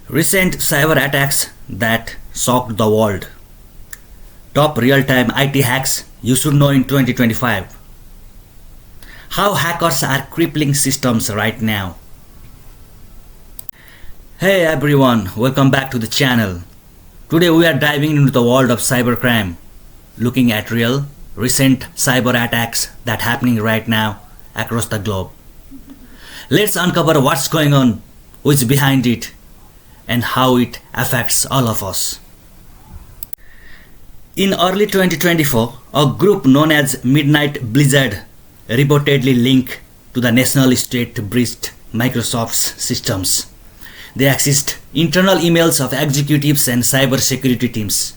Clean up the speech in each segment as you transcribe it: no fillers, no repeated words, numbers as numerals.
Recent cyber attacks that shocked the world. Top real-time IT hacks you should know in 2025. How hackers are crippling systems right now. Hey everyone, welcome back to the channel. Today we are diving into the world of cybercrime, looking at real, recent cyber attacks that are happening right now across the globe. Let's uncover what's going on, who's behind it, and how it affects all of us. In early 2024, a group known as Midnight Blizzard reportedly linked to the national state breached Microsoft's systems. They accessed internal emails of executives and cybersecurity teams.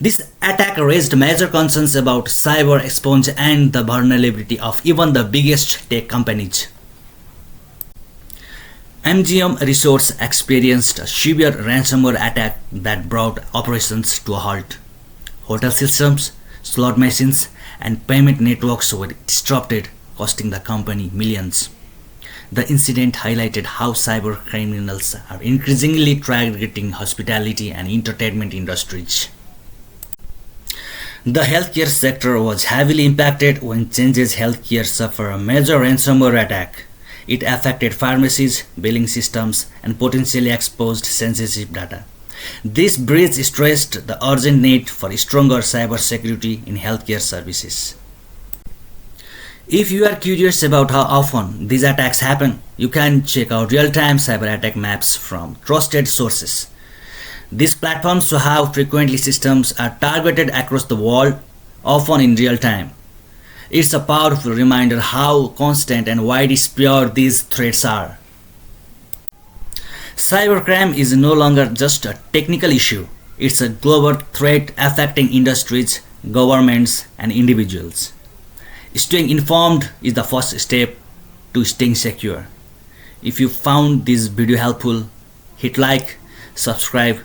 This attack raised major concerns about cyber espionage and the vulnerability of even the biggest tech companies. MGM Resorts experienced a severe ransomware attack that brought operations to a halt. Hotel systems, slot machines, and payment networks were disrupted, costing the company millions. The incident highlighted how cyber criminals are increasingly targeting hospitality and entertainment industries. The healthcare sector was heavily impacted when Changes Healthcare suffered a major ransomware attack. It affected pharmacies, billing systems, and potentially exposed sensitive data. This breach stressed the urgent need for stronger cybersecurity in healthcare services. If you are curious about how often these attacks happen, you can check out real-time cyber attack maps from trusted sources. These platforms show how frequently systems are targeted across the world, often in real time. It's a powerful reminder how constant and widespread these threats are. Cybercrime is no longer just a technical issue, it's a global threat affecting industries, governments, and individuals. Staying informed is the first step to staying secure. If you found this video helpful, hit like, subscribe,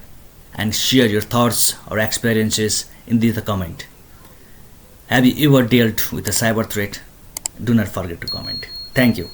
and share your thoughts or experiences in the comment. Have you ever dealt with a cyber threat? Do not forget to comment. Thank you.